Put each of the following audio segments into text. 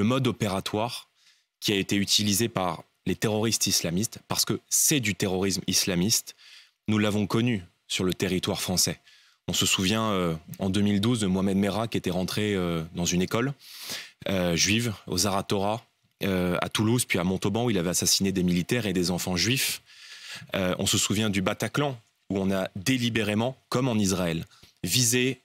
le mode opératoire qui a été utilisé par les terroristes islamistes, parce que c'est du terrorisme islamiste, nous l'avons connu sur le territoire français. On se souvient en 2012 de Mohamed Merah qui était rentré dans une école juive, au Zaratora, à Toulouse, puis à Montauban, où il avait assassiné des militaires et des enfants juifs. On se souvient du Bataclan, où on a délibérément, comme en Israël, visé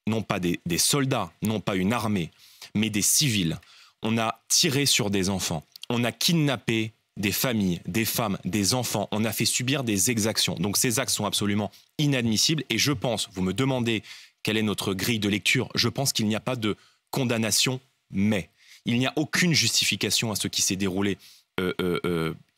non pas des soldats, non pas une armée, mais des civils. On a tiré sur des enfants, on a kidnappé des familles, des femmes, des enfants, on a fait subir des exactions. Donc ces actes sont absolument inadmissibles et je pense, vous me demandez quelle est notre grille de lecture, je pense qu'il n'y a pas de condamnation, mais il n'y a aucune justification à ce qui s'est déroulé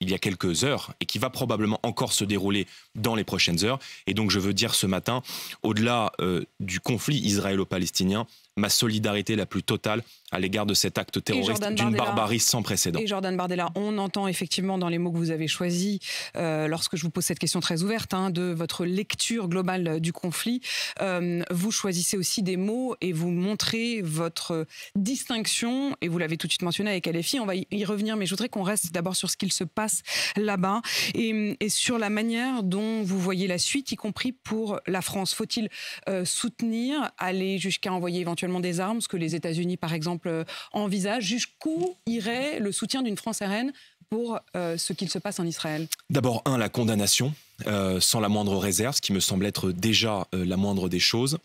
il y a quelques heures et qui va probablement encore se dérouler dans les prochaines heures. Et donc je veux dire ce matin, au-delà du conflit israélo-palestinien, ma solidarité la plus totale à l'égard de cet acte terroriste d'une barbarie sans précédent. Et Jordan Bardella, on entend effectivement dans les mots que vous avez choisis, lorsque je vous pose cette question très ouverte, de votre lecture globale du conflit, vous choisissez aussi des mots et vous montrez votre distinction, et vous l'avez tout de suite mentionné avec LFI, on va y revenir, mais je voudrais qu'on reste d'abord sur ce qu'il se passe là-bas et sur la manière dont vous voyez la suite, y compris pour la France. Faut-il soutenir, aller jusqu'à envoyer éventuellement des armes, ce que les États-Unis, par exemple, envisagent? Jusqu'où irait le soutien d'une France RN pour ce qu'il se passe en Israël? D'abord, la condamnation, sans la moindre réserve, ce qui me semble être déjà la moindre des choses.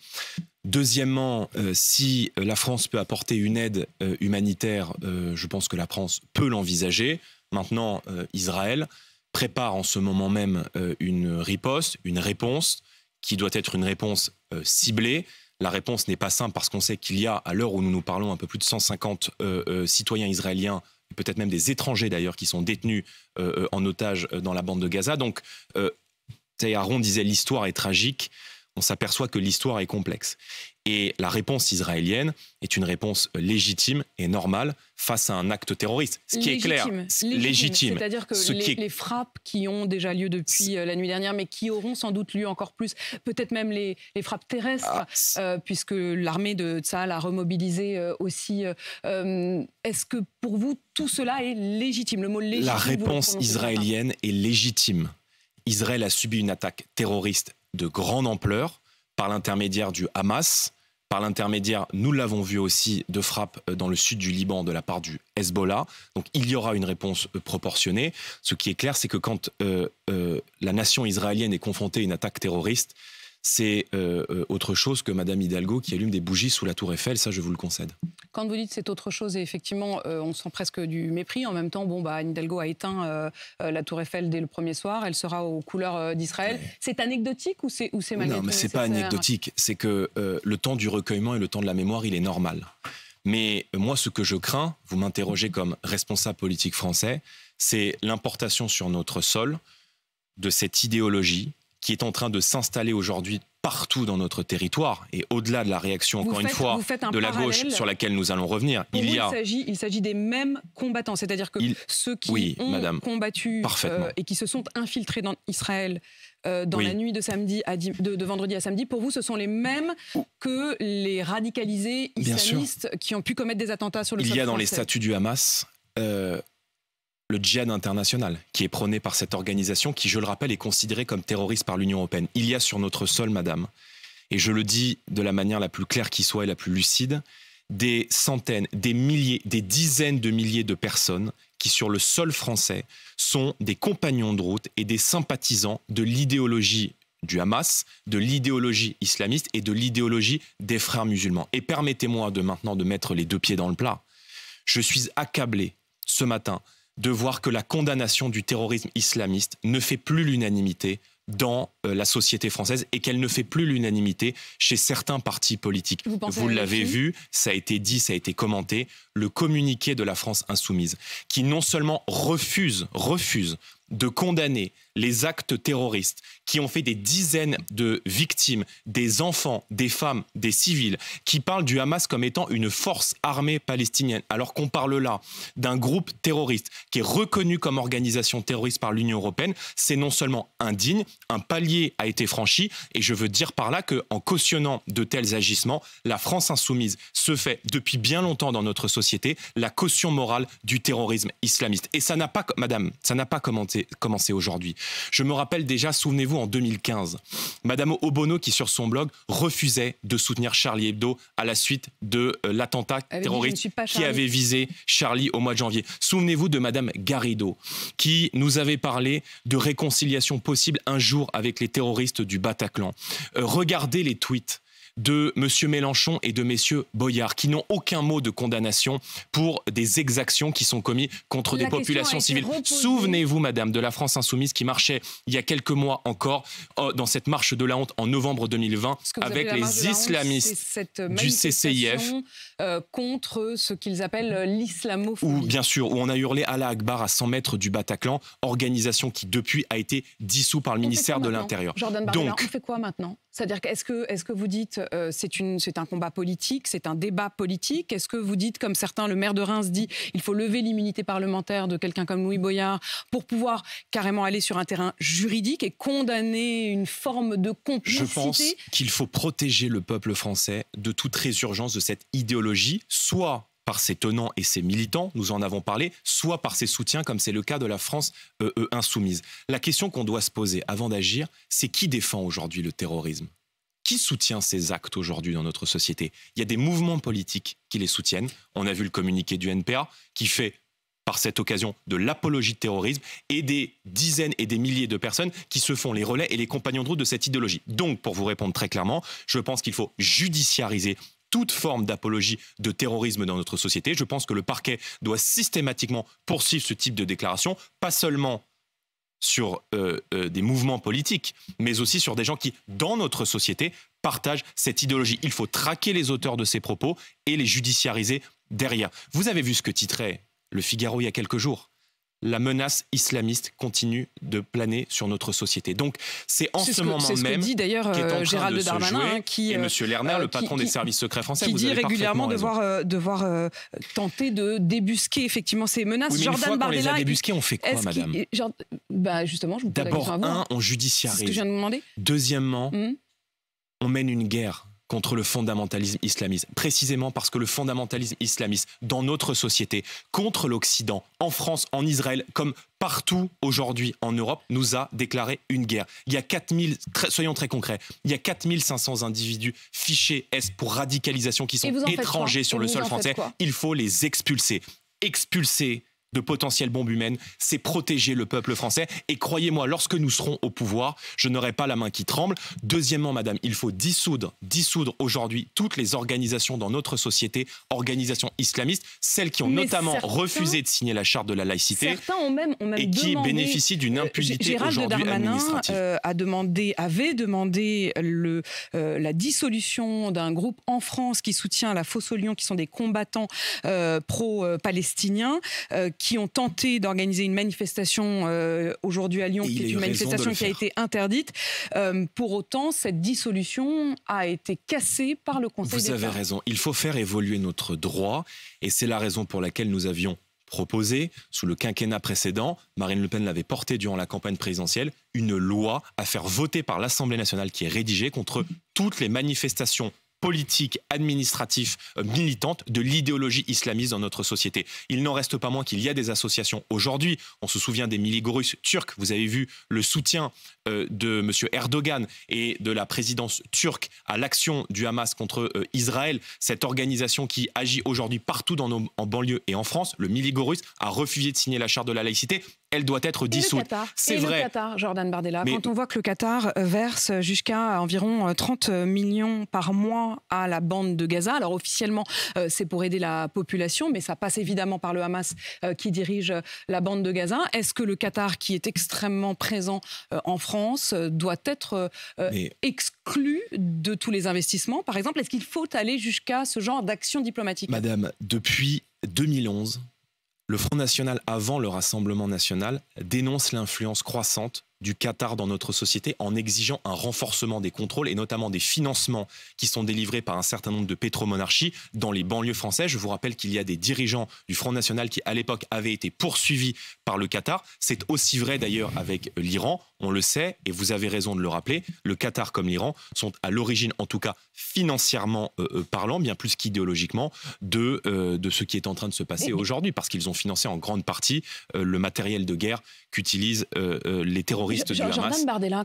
Deuxièmement, si la France peut apporter une aide humanitaire, je pense que la France peut l'envisager. Maintenant, Israël prépare en ce moment même une riposte, une réponse qui doit être une réponse ciblée. La réponse n'est pas simple parce qu'on sait qu'il y a, à l'heure où nous nous parlons, un peu plus de 150 citoyens israéliens, et peut-être même des étrangers d'ailleurs, qui sont détenus en otage dans la bande de Gaza. Donc, Aron disait l'histoire est tragique. On s'aperçoit que l'histoire est complexe. Et la réponse israélienne est une réponse légitime et normale face à un acte terroriste. Ce qui est clair, légitime. C'est-à-dire que les frappes qui ont déjà lieu depuis la nuit dernière, mais qui auront sans doute lieu encore plus, peut-être même les frappes terrestres, puisque l'armée de Tsahal a remobilisé aussi. Est-ce que pour vous, tout cela est légitime? Le mot légitime. La réponse israélienne est légitime. Israël a subi une attaque terroriste de grande ampleur par l'intermédiaire du Hamas, par l'intermédiaire, nous l'avons vu aussi, de frappes dans le sud du Liban de la part du Hezbollah. Donc il y aura une réponse proportionnée. Ce qui est clair, c'est que quand la nation israélienne est confrontée à une attaque terroriste, c'est autre chose que Madame Hidalgo qui allume des bougies sous la tour Eiffel, ça je vous le concède. Quand vous dites c'est autre chose, et effectivement on sent presque du mépris, en même temps Anne Hidalgo a éteint la tour Eiffel dès le premier soir, elle sera aux couleurs d'Israël. Ouais. C'est anecdotique ou c'est malgré tout nécessaire? Non, mais c'est pas anecdotique, c'est que le temps du recueillement et le temps de la mémoire, il est normal. Mais moi ce que je crains, vous m'interrogez comme responsable politique français, c'est l'importation sur notre sol de cette idéologie qui est en train de s'installer aujourd'hui partout dans notre territoire. Et au-delà de la réaction, encore une fois, de la gauche sur laquelle nous allons revenir, il s'agit des mêmes combattants. C'est-à-dire que ceux qui ont combattu et qui se sont infiltrés dans Israël dans la nuit de vendredi à samedi, pour vous, ce sont les mêmes que les radicalisés islamistes qui ont pu commettre des attentats sur le sol français. Il y a dans les statuts du Hamas le djihad international, qui est prôné par cette organisation, qui, je le rappelle, est considérée comme terroriste par l'Union européenne. Il y a sur notre sol, madame, et je le dis de la manière la plus claire qui soit et la plus lucide, des centaines, des milliers, des dizaines de milliers de personnes qui, sur le sol français, sont des compagnons de route et des sympathisants de l'idéologie du Hamas, de l'idéologie islamiste et de l'idéologie des frères musulmans. Et permettez-moi maintenant de mettre les deux pieds dans le plat. Je suis accablé ce matin de voir que la condamnation du terrorisme islamiste ne fait plus l'unanimité dans la société française et qu'elle ne fait plus l'unanimité chez certains partis politiques. Vous l'avez vu, ça a été dit, ça a été commenté, le communiqué de la France insoumise, qui non seulement refuse de condamner les actes terroristes qui ont fait des dizaines de victimes, des enfants, des femmes, des civils, qui parlent du Hamas comme étant une force armée palestinienne, alors qu'on parle là d'un groupe terroriste qui est reconnu comme organisation terroriste par l'Union européenne, c'est non seulement indigne, un palier a été franchi, et je veux dire par là qu'en cautionnant de tels agissements, la France insoumise se fait depuis bien longtemps dans notre société la caution morale du terrorisme islamiste. Et ça n'a pas, madame, ça n'a pas commencé aujourd'hui. Je me rappelle déjà, souvenez-vous, en 2015, madame Obono qui sur son blog refusait de soutenir Charlie Hebdo à la suite de l'attentat terroriste qui avait visé Charlie au mois de janvier. Souvenez-vous de madame Garrido qui nous avait parlé de réconciliation possible un jour avec les terroristes du Bataclan. Regardez les tweets de M. Mélenchon et de M. Boyard, qui n'ont aucun mot de condamnation pour des exactions qui sont commises contre des populations civiles. Souvenez-vous, madame, de la France insoumise qui marchait il y a quelques mois encore dans cette marche de la honte en novembre 2020 avec les islamistes du CCIF. Contre ce qu'ils appellent l'islamophobie. Où, bien sûr, où on a hurlé Allah Akbar à 100 mètres du Bataclan, organisation qui depuis a été dissoute par le ministère de l'Intérieur. Jordan Bardella, on fait quoi maintenant? C'est-à-dire est-ce que vous dites c'est un combat politique, c'est un débat politique? Est-ce que vous dites, comme certains, le maire de Reims dit, il faut lever l'immunité parlementaire de quelqu'un comme Louis Boyard pour pouvoir carrément aller sur un terrain juridique et condamner une forme de complicité? Je pense qu'il faut protéger le peuple français de toute résurgence de cette idéologie, soit par ses tenants et ses militants, nous en avons parlé, soit par ses soutiens, comme c'est le cas de la France insoumise. La question qu'on doit se poser avant d'agir, c'est qui défend aujourd'hui le terrorisme? Qui soutient ces actes aujourd'hui dans notre société? Il y a des mouvements politiques qui les soutiennent. On a vu le communiqué du NPA qui fait par cette occasion de l'apologie de terrorisme et des dizaines et des milliers de personnes qui se font les relais et les compagnons de route de cette idéologie. Donc, pour vous répondre très clairement, je pense qu'il faut judiciariser toute forme d'apologie de terrorisme dans notre société. Je pense que le parquet doit systématiquement poursuivre ce type de déclaration, pas seulement sur des mouvements politiques, mais aussi sur des gens qui, dans notre société, partagent cette idéologie. Il faut traquer les auteurs de ces propos et les judiciariser derrière. Vous avez vu ce que titrait Le Figaro il y a quelques jours. La menace islamiste continue de planer sur notre société. Donc, c'est en ce moment même... C'est ce que dit d'ailleurs Gérald Darmanin. Et M. Lerner, le patron des services secrets français, qui dit régulièrement devoir tenter de débusquer effectivement ces menaces. Oui, mais Jordan Bardella, les a débusqués, on fait quoi, madame? Justement, je vous pose la question à vous. D'abord, on judiciarise. C'est ce que je viens de vous demander. Deuxièmement, on mène une guerre contre le fondamentalisme islamiste, précisément parce que le fondamentalisme islamiste dans notre société, contre l'Occident, en France, en Israël, comme partout aujourd'hui en Europe, nous a déclaré une guerre. Il y a 4000, soyons très concrets, il y a 4500 individus fichés S pour radicalisation qui sont étrangers sur le sol français. Il faut les expulser. Expulser de potentielles bombes humaines, c'est protéger le peuple français. Et croyez-moi, lorsque nous serons au pouvoir, je n'aurai pas la main qui tremble. Deuxièmement, madame, il faut dissoudre aujourd'hui toutes les organisations dans notre société, organisations islamistes, celles qui ont notamment refusé de signer la charte de la laïcité. Certains ont même et qui bénéficient d'une impunité aujourd'hui administrative. Avait demandé la dissolution d'un groupe en France qui soutient la Fosse aux Lions, qui sont des combattants pro-palestiniens, qui ont tenté d'organiser une manifestation aujourd'hui à Lyon, qui est une manifestation qui a été interdite. Pour autant, cette dissolution a été cassée par le Conseil d'État. Vous avez raison. Il faut faire évoluer notre droit et c'est la raison pour laquelle nous avions proposé, sous le quinquennat précédent, Marine Le Pen l'avait porté durant la campagne présidentielle, une loi à faire voter par l'Assemblée nationale qui est rédigée contre toutes les manifestations politique, administrative, militante de l'idéologie islamiste dans notre société. Il n'en reste pas moins qu'il y a des associations aujourd'hui. On se souvient des miligorus turcs. Vous avez vu le soutien de M. Erdogan et de la présidence turque à l'action du Hamas contre Israël. Cette organisation qui agit aujourd'hui partout en banlieue et en France, le miligorus, a refusé de signer la charte de la laïcité. Elle doit être dissoute. C'est vrai. Le Qatar, Jordan Bardella, quand on voit que le Qatar verse jusqu'à environ 30 millions par mois à la bande de Gaza, alors officiellement c'est pour aider la population, mais ça passe évidemment par le Hamas qui dirige la bande de Gaza. Est-ce que le Qatar, qui est extrêmement présent en France, doit être exclu de tous les investissements, par exemple? Est-ce qu'il faut aller jusqu'à ce genre d'action diplomatique? Madame, depuis 2011, le Front National, avant le Rassemblement National, dénonce l'influence croissante du Qatar dans notre société en exigeant un renforcement des contrôles et notamment des financements qui sont délivrés par un certain nombre de pétromonarchies dans les banlieues françaises. Je vous rappelle qu'il y a des dirigeants du Front National qui, à l'époque, avaient été poursuivis par le Qatar. C'est aussi vrai d'ailleurs avec l'Iran, on le sait, et vous avez raison de le rappeler, le Qatar comme l'Iran sont à l'origine, en tout cas financièrement parlant, bien plus qu'idéologiquement, de ce qui est en train de se passer aujourd'hui, parce qu'ils ont financé en grande partie le matériel de guerre qu'utilisent les terroristes du Hamas. Jordan Bardella,